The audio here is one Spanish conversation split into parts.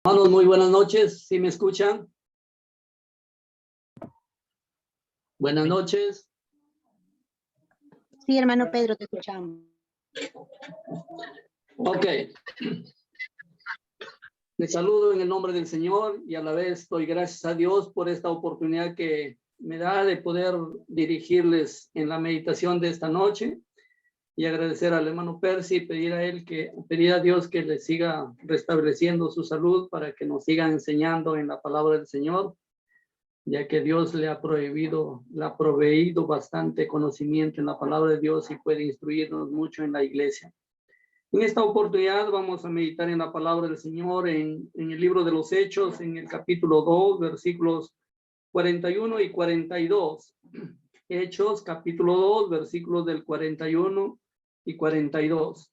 Hermanos, muy buenas noches. ¿Sí me escuchan? Buenas noches. Sí, hermano Pedro, te escuchamos. Ok. Les saludo en el nombre del Señor y a la vez doy gracias a Dios por esta oportunidad que me da de poder dirigirles en la meditación de esta noche y agradecer al hermano Percy, pedir a Dios que le siga restableciendo su salud para que nos siga enseñando en la palabra del Señor, ya que Dios le ha proveído bastante conocimiento en la palabra de Dios y puede instruirnos mucho en la iglesia. En esta oportunidad vamos a meditar en la palabra del Señor en el libro de los Hechos, en el capítulo 2, versículos 41 y 42. Hechos, capítulo 2, versículos del 41 y 42.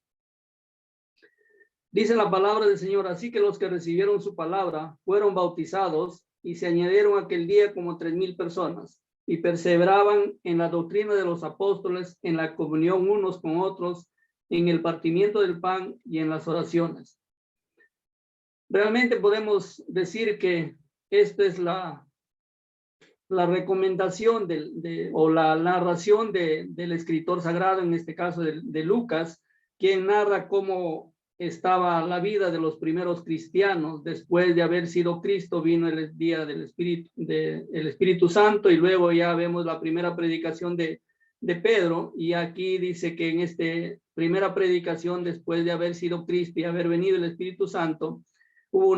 Dice la palabra del Señor: así que los que recibieron su palabra fueron bautizados y se añadieron aquel día como 3,000 personas y perseveraban en la doctrina de los apóstoles, en la comunión unos con otros, en el partimiento del pan y en las oraciones. Realmente podemos decir que esta es la recomendación o la narración del escritor sagrado, en este caso de Lucas, quien narra cómo estaba la vida de los primeros cristianos. Después de haber sido Cristo, vino el día del Espíritu Santo, y luego ya vemos la primera predicación de Pedro, y aquí dice que en esta primera predicación, después de haber sido Cristo y haber venido el Espíritu Santo, hubo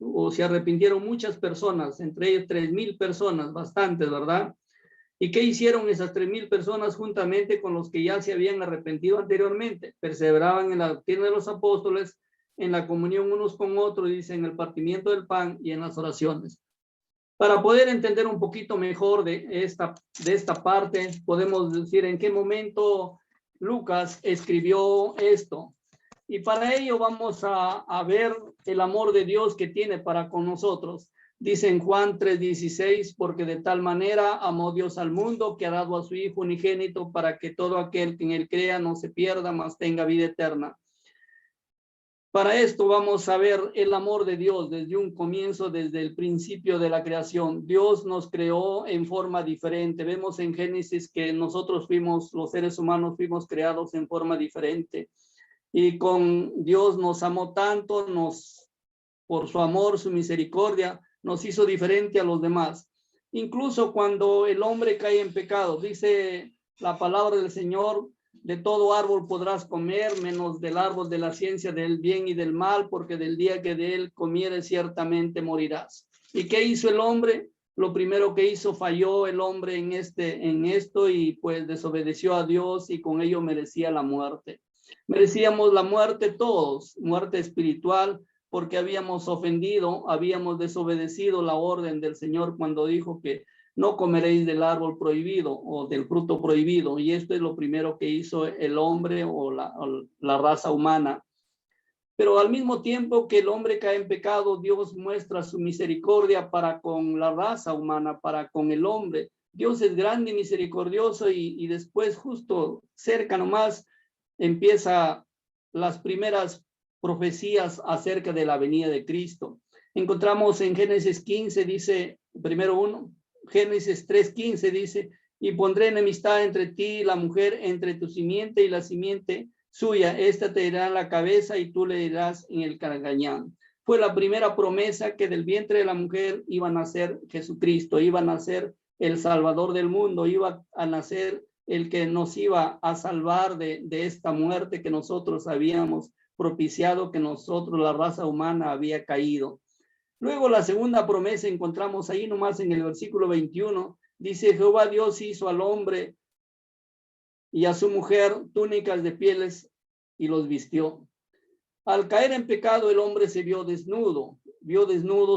o se arrepintieron muchas personas, entre ellos 3,000 personas, bastantes, ¿verdad? ¿Y qué hicieron esas 3,000 personas juntamente con los que ya se habían arrepentido anteriormente? Perseveraban en la doctrina de los apóstoles, en la comunión unos con otros, dice, en el partimiento del pan y en las oraciones. Para poder entender un poquito mejor de esta parte, podemos decir en qué momento Lucas escribió esto. Y para ello vamos a ver el amor de Dios que tiene para con nosotros. Dice en Juan 3:16, porque de tal manera amó Dios al mundo que ha dado a su Hijo unigénito para que todo aquel que en él crea no se pierda, mas tenga vida eterna. Para esto vamos a ver el amor de Dios desde un comienzo, desde el principio de la creación. Dios nos creó en forma diferente. Vemos en Génesis que nosotros los seres humanos fuimos creados en forma diferente. Y con Dios nos amó tanto, por su amor, su misericordia, nos hizo diferente a los demás. Incluso cuando el hombre cae en pecado, dice la palabra del Señor: de todo árbol podrás comer, menos del árbol de la ciencia del bien y del mal, porque del día que de él comieres ciertamente morirás. ¿Y qué hizo el hombre? Lo primero que hizo, falló el hombre en esto, y pues desobedeció a Dios, y con ello merecía la muerte. Merecíamos la muerte todos, muerte espiritual, porque habíamos ofendido, habíamos desobedecido la orden del Señor cuando dijo que no comeréis del árbol prohibido o del fruto prohibido. Y esto es lo primero que hizo el hombre o la raza humana. Pero al mismo tiempo que el hombre cae en pecado, Dios muestra su misericordia para con la raza humana, para con el hombre. Dios es grande y misericordioso, y después, justo cerca nomás, empieza las primeras profecías acerca de la venida de Cristo. Encontramos en Génesis 15, dice, Génesis 3:15 dice: y pondré enemistad entre ti y la mujer, entre tu simiente y la simiente suya, esta te irá en la cabeza y tú le irás en el calcañán. Fue la primera promesa que del vientre de la mujer iba a nacer Jesucristo, iba a nacer el Salvador del mundo, iba a nacer el que nos iba a salvar de esta muerte que nosotros habíamos propiciado, que nosotros, la raza humana, había caído. Luego la segunda promesa encontramos ahí nomás en el versículo 21, dice: Jehová Dios hizo al hombre y a su mujer túnicas de pieles y los vistió. Al caer en pecado, el hombre se vio desnudo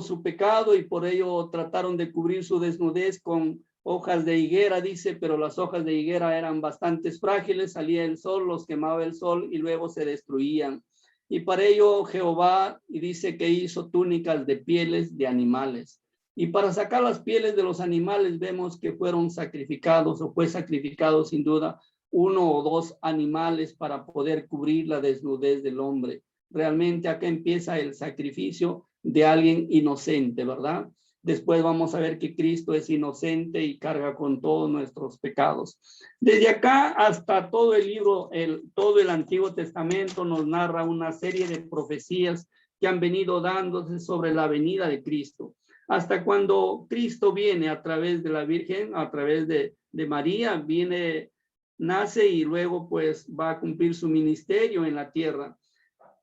su pecado, y por ello trataron de cubrir su desnudez con hojas de higuera, dice, pero las hojas de higuera eran bastante frágiles, salía el sol, los quemaba el sol y luego se destruían. Y para ello Jehová, y dice que hizo túnicas de pieles de animales. Y para sacar las pieles de los animales vemos que fueron sacrificados, o fue sacrificado sin duda 1 o 2 animales para poder cubrir la desnudez del hombre. realmente acá empieza el sacrificio de alguien inocente, ¿verdad? Después vamos a ver que Cristo es inocente y carga con todos nuestros pecados. Desde acá hasta todo el libro, todo el Antiguo Testamento nos narra una serie de profecías que han venido dándose sobre la venida de Cristo. Hasta cuando Cristo viene a través de la Virgen, a través de María, nace y luego pues va a cumplir su ministerio en la tierra.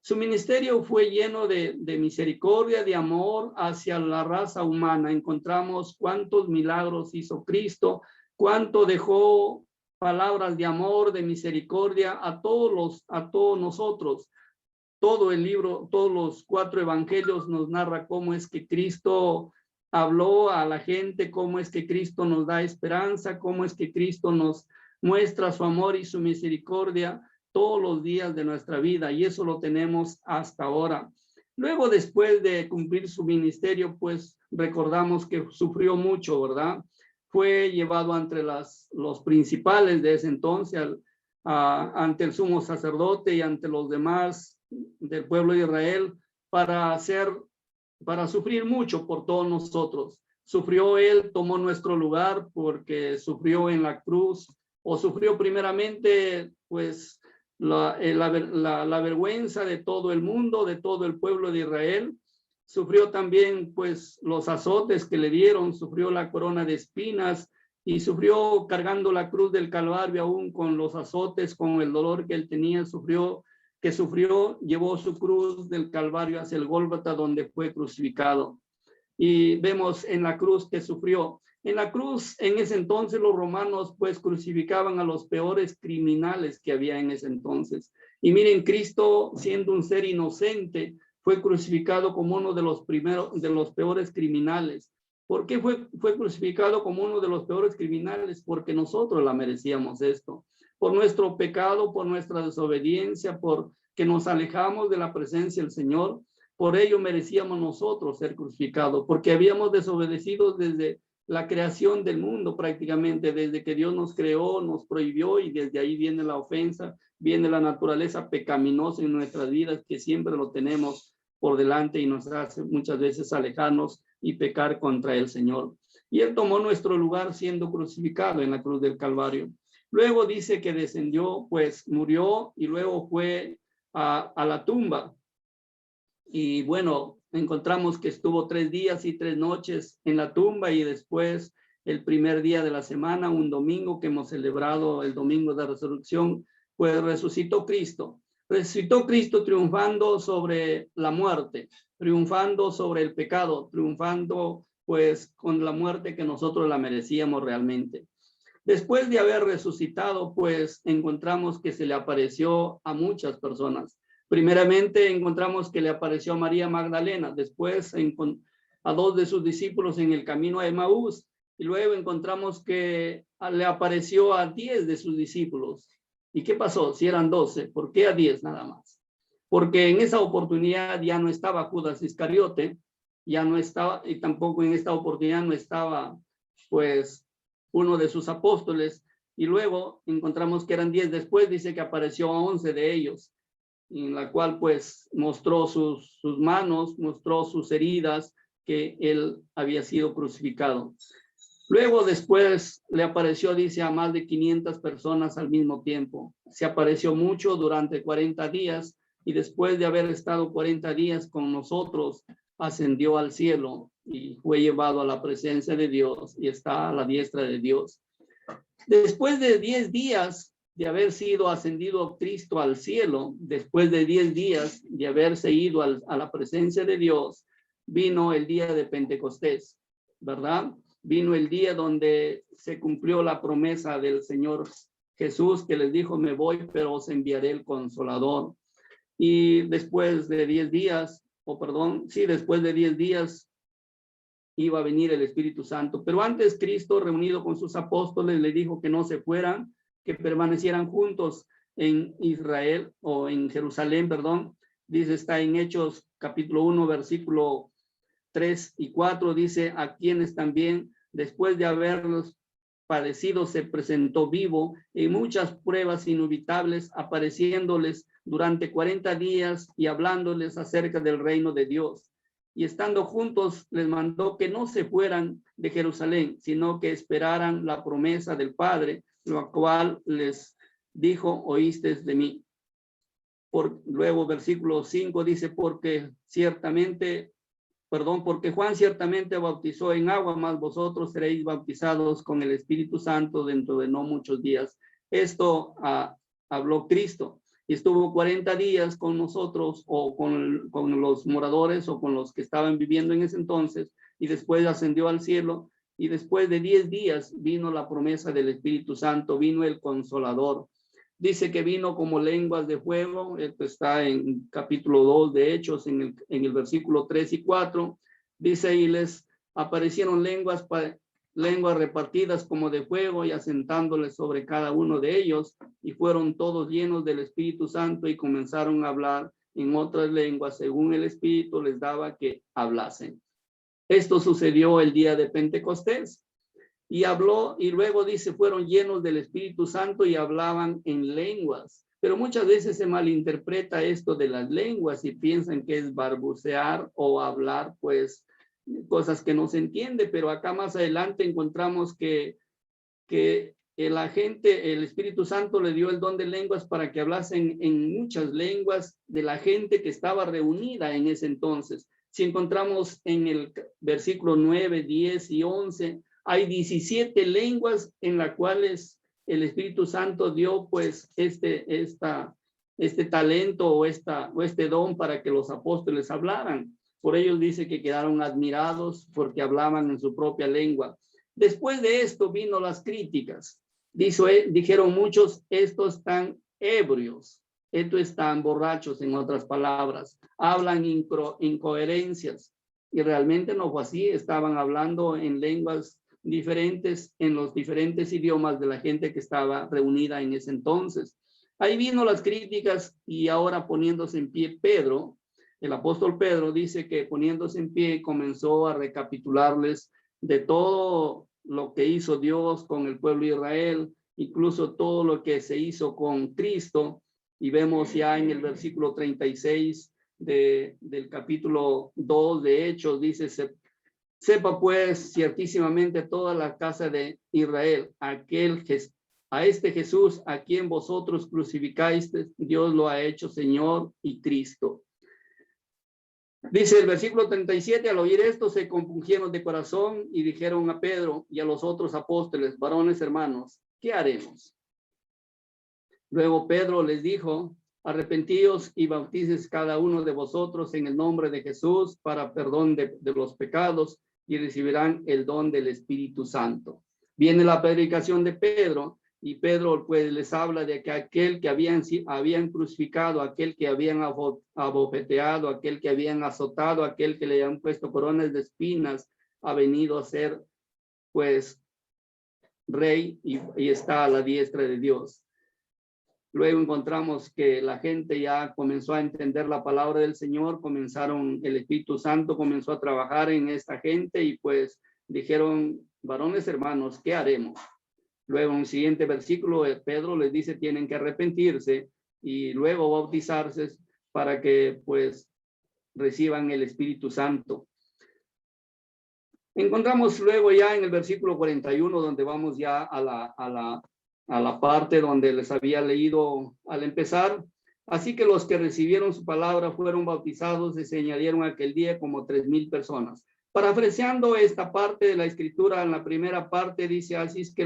Su ministerio fue lleno de misericordia, de amor hacia la raza humana. Encontramos cuántos milagros hizo Cristo, cuánto dejó palabras de amor, de misericordia a todos nosotros. Todo el libro, todos los 4 evangelios nos narra cómo es que Cristo habló a la gente, cómo es que Cristo nos da esperanza, cómo es que Cristo nos muestra su amor y su misericordia todos los días de nuestra vida, y eso lo tenemos hasta ahora. Luego, después de cumplir su ministerio, pues recordamos que sufrió mucho, ¿verdad? Fue llevado ante los principales de ese entonces, ante el sumo sacerdote y ante los demás del pueblo de Israel, para sufrir mucho por todos nosotros. Sufrió él, tomó nuestro lugar porque sufrió en la cruz, o sufrió primeramente, pues, la vergüenza de todo el mundo, de todo el pueblo de Israel. Sufrió también pues los azotes que le dieron, sufrió la corona de espinas y sufrió cargando la cruz del Calvario, aún con los azotes, con el dolor que él tenía, llevó su cruz del Calvario hacia el Gólgota, donde fue crucificado. Y vemos en la cruz que sufrió. En la cruz, en ese entonces, los romanos pues crucificaban a los peores criminales que había en ese entonces. Y miren, Cristo, siendo un ser inocente, fue crucificado como uno de los peores criminales. ¿Por qué fue crucificado como uno de los peores criminales? Porque nosotros la merecíamos esto. Por nuestro pecado, por nuestra desobediencia, por que nos alejamos de la presencia del Señor. Por ello merecíamos nosotros ser crucificados, porque habíamos desobedecido desde la creación del mundo prácticamente, desde que Dios nos creó, nos prohibió, y desde ahí viene la ofensa, viene la naturaleza pecaminosa en nuestras vidas, que siempre lo tenemos por delante y nos hace muchas veces alejarnos y pecar contra el Señor. Y Él tomó nuestro lugar siendo crucificado en la cruz del Calvario. Luego dice que descendió, pues murió y luego fue a la tumba. Y bueno, encontramos que estuvo 3 días y 3 noches en la tumba, y después el primer día de la semana, un domingo que hemos celebrado, el domingo de resurrección, pues resucitó Cristo. Resucitó Cristo triunfando sobre la muerte, triunfando sobre el pecado, triunfando pues con la muerte que nosotros la merecíamos realmente. Después de haber resucitado, pues encontramos que se le apareció a muchas personas. Primeramente encontramos que le apareció a María Magdalena, después a 2 de sus discípulos en el camino a Emaús, y luego encontramos que le apareció a 10 de sus discípulos. ¿Y qué pasó? Si eran 12, ¿por qué a 10 nada más? Porque en esa oportunidad ya no estaba Judas Iscariote, ya no estaba, y tampoco en esta oportunidad no estaba pues uno de sus apóstoles, y luego encontramos que eran 10. Después dice que apareció a 11 de ellos, en la cual pues mostró sus manos, mostró sus heridas, que él había sido crucificado. Luego después le apareció, dice, a más de 500 personas al mismo tiempo. Se apareció mucho durante 40 días, y después de haber estado 40 días con nosotros, ascendió al cielo y fue llevado a la presencia de Dios y está a la diestra de Dios. Después de 10 días de haber sido ascendido Cristo al cielo, después de 10 días de haberse ido a la presencia de Dios, vino el día de Pentecostés, ¿verdad? Vino el día donde se cumplió la promesa del Señor Jesús, que les dijo: me voy, pero os enviaré el Consolador. Y después de 10 días, después de 10 días iba a venir el Espíritu Santo. Pero antes, Cristo, reunido con sus apóstoles, le dijo que no se fueran, que permanecieran juntos en Israel, o en Jerusalén, perdón. Dice, está en Hechos capítulo 1, versículo 3 y 4, dice: a quienes también, después de haberlos padecido, se presentó vivo en muchas pruebas inevitables, apareciéndoles durante 40 días y hablándoles acerca del reino de Dios. Y estando juntos, les mandó que no se fueran de Jerusalén, sino que esperaran la promesa del Padre, lo cual les dijo, oísteis de mí. Luego, versículo 5 dice, porque Juan ciertamente bautizó en agua, mas vosotros seréis bautizados con el Espíritu Santo dentro de no muchos días. Esto habló Cristo. Y estuvo 40 días con nosotros o con los moradores o con los que estaban viviendo en ese entonces, y después ascendió al cielo, y después de 10 días vino la promesa del Espíritu Santo, vino el Consolador. Dice que vino como lenguas de fuego. Esto está en capítulo 2 de Hechos, en el versículo 3 y 4. Dice, y les aparecieron lenguas repartidas como de fuego y asentándoles sobre cada uno de ellos, y fueron todos llenos del Espíritu Santo y comenzaron a hablar en otras lenguas según el Espíritu les daba que hablasen. Esto sucedió el día de Pentecostés. Y habló, y luego dice, fueron llenos del Espíritu Santo y hablaban en lenguas. Pero muchas veces se malinterpreta esto de las lenguas y piensan que es balbucear o hablar, pues, cosas que no se entiende. Pero acá más adelante encontramos que el Espíritu Santo le dio el don de lenguas para que hablasen en muchas lenguas de la gente que estaba reunida en ese entonces. Si encontramos en el versículo 9, 10 y 11, hay 17 lenguas en las cuales el Espíritu Santo dio pues este talento o este don para que los apóstoles hablaran. Por ellos dice que quedaron admirados porque hablaban en su propia lengua. Después de esto vino las críticas. Dijeron muchos, estos están ebrios, estos están borrachos, en otras palabras, hablan incoherencias. Y realmente no fue así, estaban hablando en lenguas diferentes, en los diferentes idiomas de la gente que estaba reunida en ese entonces. Ahí vino las críticas, y ahora poniéndose en pie Pedro, el apóstol Pedro dice que poniéndose en pie comenzó a recapitularles de todo lo que hizo Dios con el pueblo de Israel, incluso todo lo que se hizo con Cristo. Y vemos ya en el versículo 36 del capítulo 2 de Hechos, dice, sepa pues ciertísimamente toda la casa de Israel, a este Jesús a quien vosotros crucificáis, Dios lo ha hecho Señor y Cristo. Dice el versículo 37, al oír esto se compungieron de corazón y dijeron a Pedro y a los otros apóstoles, varones hermanos, ¿qué haremos? Luego Pedro les dijo, arrepentíos y bautices cada uno de vosotros en el nombre de Jesús para perdón de los pecados, y recibirán el don del Espíritu Santo. Viene la predicación de Pedro, y Pedro pues les habla de que aquel que habían crucificado, aquel que habían abofeteado, aquel que habían azotado, aquel que le han puesto coronas de espinas, ha venido a ser pues rey y está a la diestra de Dios. Luego encontramos que la gente ya comenzó a entender la palabra del Señor, el Espíritu Santo comenzó a trabajar en esta gente, y pues dijeron, varones hermanos, ¿qué haremos? Luego en el siguiente versículo, Pedro les dice, tienen que arrepentirse y luego bautizarse para que pues reciban el Espíritu Santo. Encontramos luego ya en el versículo 41, donde vamos ya a la parte donde les había leído al empezar. Así que los que recibieron su palabra fueron bautizados y se añadieron aquel día como 3,000 personas. Parafraseando esta parte de la escritura, en la primera parte dice, así que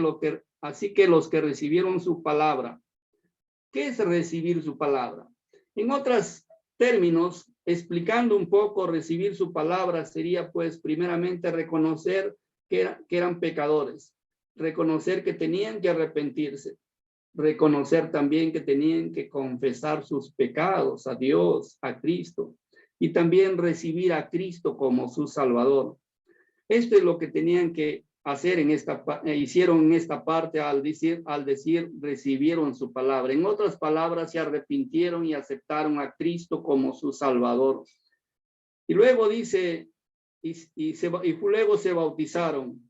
los que recibieron su palabra. ¿Qué es recibir su palabra? En otros términos, explicando un poco, recibir su palabra sería pues primeramente reconocer que eran pecadores, reconocer que tenían que arrepentirse, reconocer también que tenían que confesar sus pecados a Dios, a Cristo, y también recibir a Cristo como su Salvador. Esto es lo que tenían que hacer hicieron en esta parte al decir recibieron su palabra. En otras palabras, se arrepintieron y aceptaron a Cristo como su Salvador. Y luego dice, luego se bautizaron.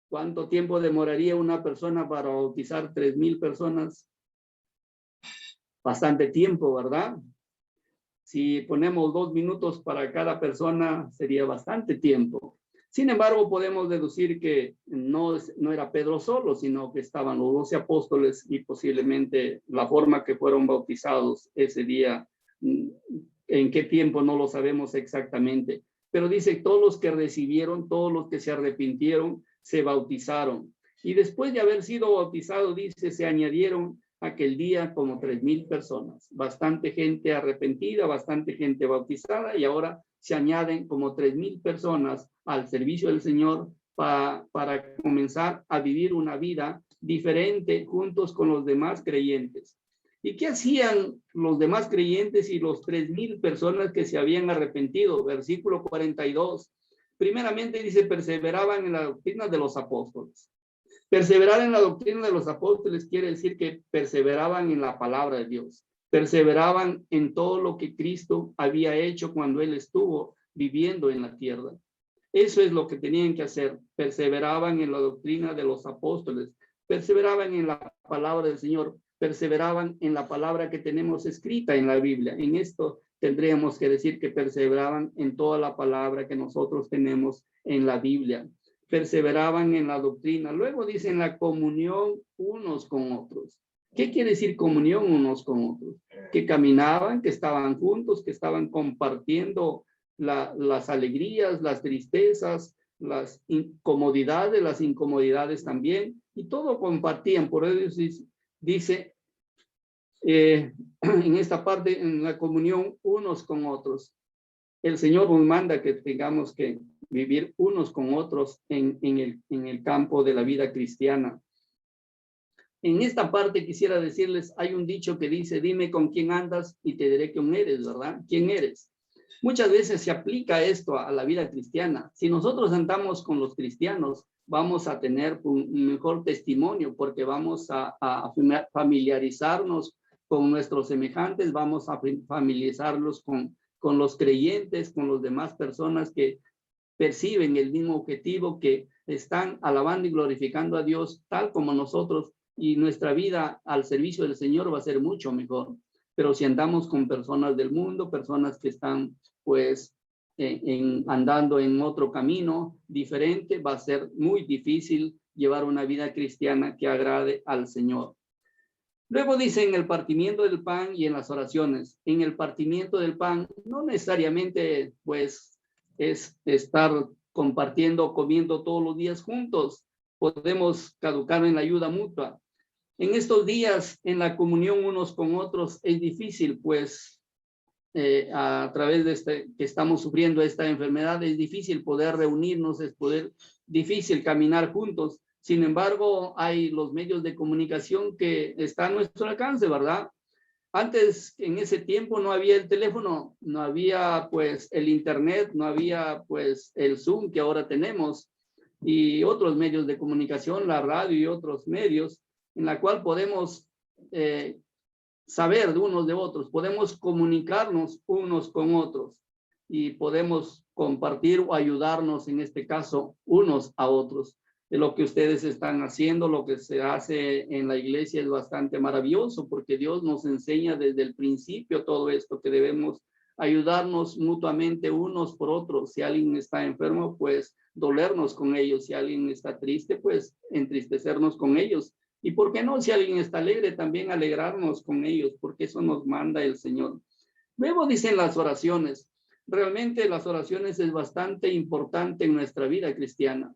¿Cuánto tiempo demoraría una persona para bautizar 3,000 personas? bastante tiempo, ¿verdad? Si ponemos 2 minutos para cada persona, sería bastante tiempo. Sin embargo, podemos deducir que no era Pedro solo, sino que estaban los 12 apóstoles y posiblemente la forma que fueron bautizados ese día, en qué tiempo no lo sabemos exactamente. Pero dice, todos los que recibieron, todos los que se arrepintieron, se bautizaron. Y después de haber sido bautizados, dice, se añadieron aquel día como 3,000 personas, bastante gente arrepentida, bastante gente bautizada, y ahora se añaden como 3,000 personas al servicio del Señor para comenzar a vivir una vida diferente juntos con los demás creyentes. ¿Y qué hacían los demás creyentes y los 3,000 personas que se habían arrepentido? Versículo 42. Primeramente dice, perseveraban en la doctrina de los apóstoles. Perseverar en la doctrina de los apóstoles quiere decir que perseveraban en la palabra de Dios, perseveraban en todo lo que Cristo había hecho cuando Él estuvo viviendo en la tierra. Eso es lo que tenían que hacer, perseveraban en la doctrina de los apóstoles, perseveraban en la palabra del Señor, perseveraban en la palabra que tenemos escrita en la Biblia. En esto tendríamos que decir que perseveraban en toda la palabra que nosotros tenemos en la Biblia. Perseveraban en la doctrina. Luego dicen la comunión unos con otros. ¿Qué quiere decir comunión unos con otros? Que caminaban, que estaban juntos, que estaban compartiendo las alegrías, las tristezas, las incomodidades, las incomodidades también, y todo compartían. Por eso dice en esta parte, en la comunión unos con otros. El Señor nos manda que tengamos que vivir unos con otros en el campo de la vida cristiana. En esta parte quisiera decirles, hay un dicho que dice, dime con quién andas y te diré quién eres, ¿verdad? ¿Quién eres? Muchas veces se aplica esto a la vida cristiana. Si nosotros andamos con los cristianos, vamos a tener un mejor testimonio porque vamos a familiarizarnos con nuestros semejantes, vamos a familiarizarlos con los creyentes, con las demás personas que perciben el mismo objetivo, que están alabando y glorificando a Dios tal como nosotros, y nuestra vida al servicio del Señor va a ser mucho mejor. Pero si andamos con personas del mundo, personas que están pues andando en otro camino diferente, va a ser muy difícil llevar una vida cristiana que agrade al Señor. Luego dice en el partimiento del pan y en las oraciones. En el partimiento del pan no necesariamente pues es estar compartiendo, comiendo todos los días juntos. Podemos caducar en la ayuda mutua. En estos días, en la comunión unos con otros, es difícil, pues a través de que estamos sufriendo esta enfermedad, es difícil poder reunirnos, es difícil caminar juntos. Sin embargo, hay los medios de comunicación que están a nuestro alcance, ¿verdad? Antes, en ese tiempo, no había el teléfono, no había pues el internet, no había pues el Zoom que ahora tenemos y otros medios de comunicación, la radio y otros medios, en la cual podemos saber de unos de otros, podemos comunicarnos unos con otros y podemos compartir o ayudarnos, en este caso, unos a otros. De lo que ustedes están haciendo, lo que se hace en la iglesia es bastante maravilloso porque Dios nos enseña desde el principio todo esto, que debemos ayudarnos mutuamente unos por otros. Si alguien está enfermo, pues dolernos con ellos. Si alguien está triste, pues entristecernos con ellos. Y por qué no, si alguien está alegre, también alegrarnos con ellos, porque eso nos manda el Señor. Luego dicen las oraciones. Realmente las oraciones es bastante importante en nuestra vida cristiana.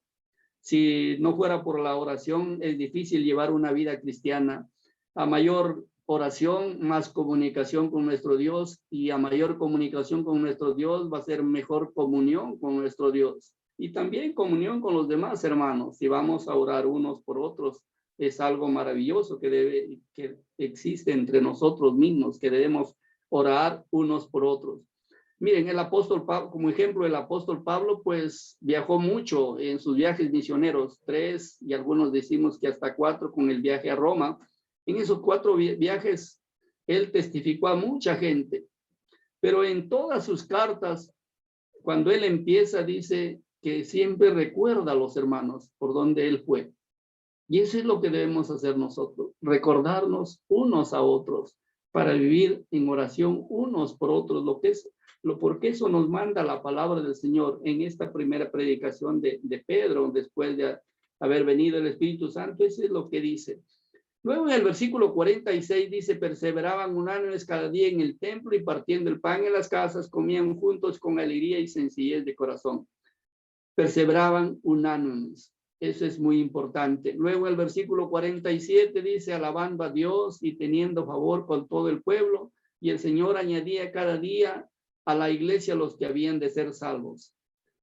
Si no fuera por la oración, es difícil llevar una vida cristiana. A mayor oración, más comunicación con nuestro Dios, y a mayor comunicación con nuestro Dios va a ser mejor comunión con nuestro Dios. Y también comunión con los demás hermanos. Si vamos a orar unos por otros, es algo maravilloso que existe entre nosotros mismos, que debemos orar unos por otros. Miren, el apóstol Pablo, como ejemplo, el apóstol Pablo, pues viajó mucho en sus viajes misioneros, 3 y algunos decimos que hasta 4 con el viaje a Roma. En esos 4 viajes, él testificó a mucha gente, pero en todas sus cartas, cuando él empieza, dice que siempre recuerda a los hermanos por donde él fue. Y eso es lo que debemos hacer nosotros, recordarnos unos a otros, para vivir en oración unos por otros, porque eso nos manda la palabra del Señor en esta primera predicación de Pedro, después de haber venido el Espíritu Santo. Eso es lo que dice. Luego en el versículo 46 dice, perseveraban unánimes cada día en el templo y partiendo el pan en las casas, comían juntos con alegría y sencillez de corazón. Perseveraban unánimes. Eso es muy importante. Luego el versículo 47 dice, alabando a Dios y teniendo favor con todo el pueblo, y el Señor añadía cada día a la iglesia los que habían de ser salvos.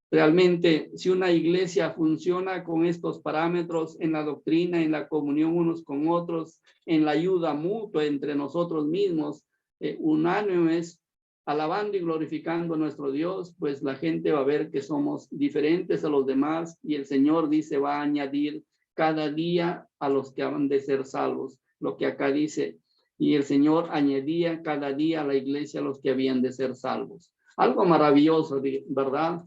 Realmente, si una iglesia funciona con estos parámetros en la doctrina, en la comunión unos con otros, en la ayuda mutua entre nosotros mismos, unánimes, alabando y glorificando a nuestro Dios, pues la gente va a ver que somos diferentes a los demás y el Señor dice, va a añadir cada día a los que han de ser salvos. Lo que acá dice, y el Señor añadía cada día a la iglesia a los que habían de ser salvos. Algo maravilloso, ¿verdad?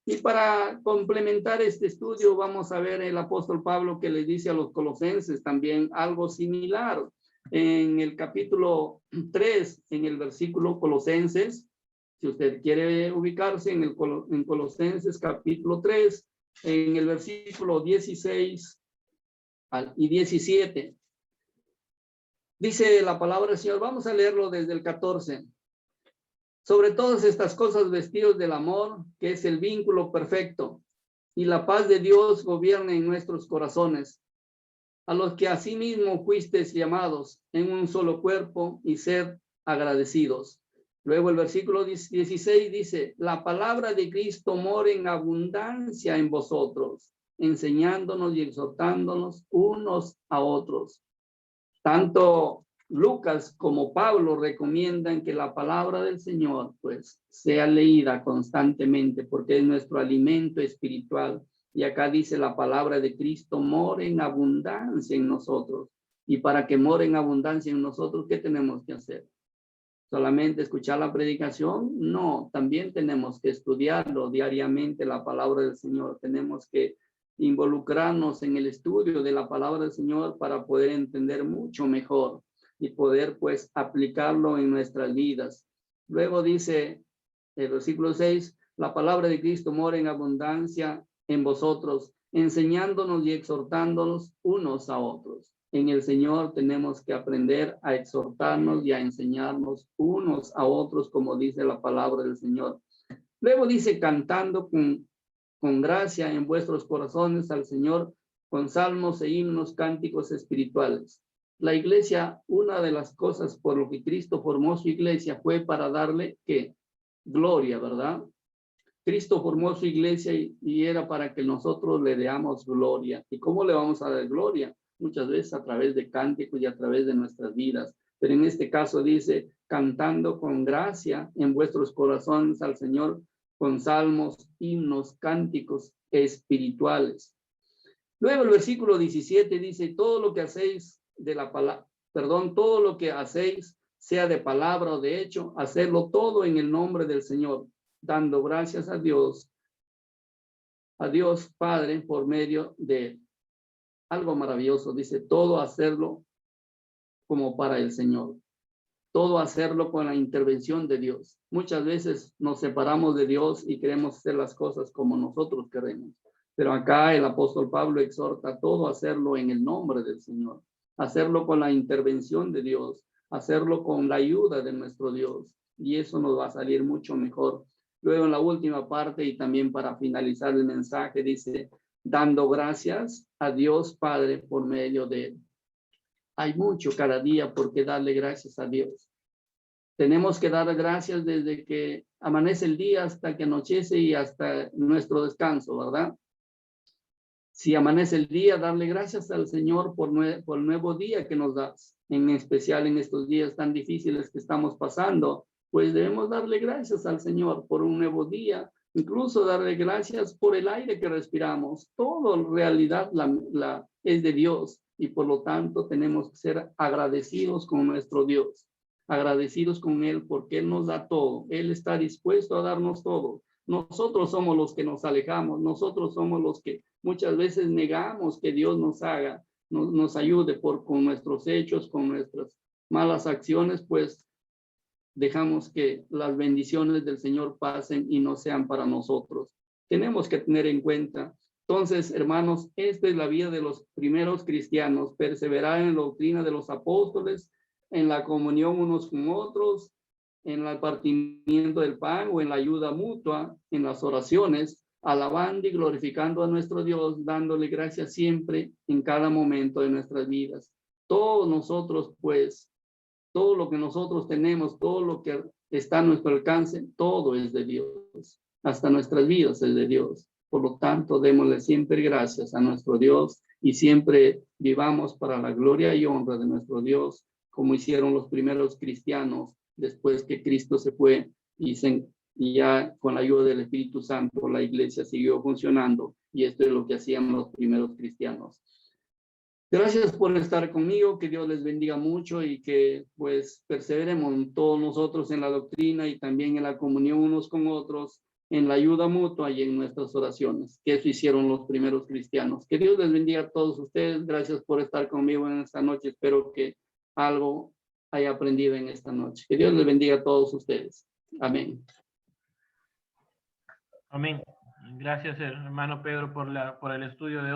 Y para complementar este estudio, vamos a ver el apóstol Pablo que le dice a los colosenses también algo similar. En el capítulo 3, en el versículo Colosenses, si usted quiere ubicarse en Colosenses capítulo 3, en el versículo 16 y 17, dice la palabra del Señor. Vamos a leerlo desde el 14. Sobre todas estas cosas vestidos del amor, que es el vínculo perfecto, y la paz de Dios gobierna en nuestros corazones, a los que asimismo fuisteis llamados en un solo cuerpo y sed agradecidos. Luego el versículo 16 dice, la palabra de Cristo mora en abundancia en vosotros, enseñándonos y exhortándonos unos a otros. Tanto Lucas como Pablo recomiendan que la palabra del Señor pues sea leída constantemente porque es nuestro alimento espiritual. Y acá dice la palabra de Cristo mora en abundancia en nosotros. Y para que more en abundancia en nosotros, ¿qué tenemos que hacer? ¿Solamente escuchar la predicación? No, también tenemos que estudiarlo diariamente, la palabra del Señor. Tenemos que involucrarnos en el estudio de la palabra del Señor para poder entender mucho mejor y poder pues aplicarlo en nuestras vidas. Luego dice el versículo 6, la palabra de Cristo mora en abundancia en vosotros, enseñándonos y exhortándonos unos a otros. En el Señor tenemos que aprender a exhortarnos y a enseñarnos unos a otros, como dice la palabra del Señor. Luego dice, cantando con gracia en vuestros corazones al Señor, con salmos e himnos, cánticos espirituales. La iglesia, una de las cosas por lo que Cristo formó su iglesia fue para darle, ¿qué? Gloria, ¿verdad? Cristo formó su iglesia y era para que nosotros le demos gloria. ¿Y cómo le vamos a dar gloria? Muchas veces a través de cánticos y a través de nuestras vidas. Pero en este caso dice, cantando con gracia en vuestros corazones al Señor, con salmos, himnos, cánticos espirituales. Luego el versículo 17 dice, todo lo que hacéis todo lo que hacéis, sea de palabra o de hecho, hacerlo todo en el nombre del Señor, dando gracias a Dios Padre por medio de él. Algo maravilloso, dice, todo hacerlo como para el Señor. Todo hacerlo con la intervención de Dios. Muchas veces nos separamos de Dios y queremos hacer las cosas como nosotros queremos. Pero acá el apóstol Pablo exhorta todo hacerlo en el nombre del Señor. Hacerlo con la intervención de Dios. Hacerlo con la ayuda de nuestro Dios. Y eso nos va a salir mucho mejor. Luego en la última parte y también para finalizar el mensaje dice, dando gracias a Dios Padre por medio de él. Hay mucho cada día por qué darle gracias a Dios. Tenemos que dar gracias desde que amanece el día hasta que anochece y hasta nuestro descanso, ¿verdad? Si amanece el día, darle gracias al Señor por el nuevo día que nos das, en especial en estos días tan difíciles que estamos pasando, pues debemos darle gracias al Señor por un nuevo día, incluso darle gracias por el aire que respiramos. Todo en realidad es de Dios y por lo tanto tenemos que ser agradecidos con nuestro Dios, agradecidos con Él porque Él nos da todo, Él está dispuesto a darnos todo. Nosotros somos los que nos alejamos, nosotros somos los que muchas veces negamos que Dios nos ayude con nuestros hechos, con nuestras malas acciones, pues dejamos que las bendiciones del Señor pasen y no sean para nosotros. Tenemos que tener en cuenta. Entonces, hermanos, esta es la vida de los primeros cristianos, perseverar en la doctrina de los apóstoles, en la comunión unos con otros, en el partimiento del pan o en la ayuda mutua, en las oraciones, alabando y glorificando a nuestro Dios, dándole gracias siempre en cada momento de nuestras vidas. Todos nosotros, pues, todo lo que nosotros tenemos, todo lo que está a nuestro alcance, todo es de Dios. Hasta nuestras vidas es de Dios. Por lo tanto, démosle siempre gracias a nuestro Dios y siempre vivamos para la gloria y honra de nuestro Dios, como hicieron los primeros cristianos después que Cristo se fue y ya con la ayuda del Espíritu Santo la iglesia siguió funcionando, y esto es lo que hacían los primeros cristianos. Gracias por estar conmigo, que Dios les bendiga mucho y que pues perseveremos todos nosotros en la doctrina y también en la comunión unos con otros, en la ayuda mutua y en nuestras oraciones, que eso hicieron los primeros cristianos. Que Dios les bendiga a todos ustedes. Gracias por estar conmigo en esta noche. Espero que algo haya aprendido en esta noche. Que Dios les bendiga a todos ustedes. Amén. Amén. Gracias, hermano Pedro, por el estudio de hoy.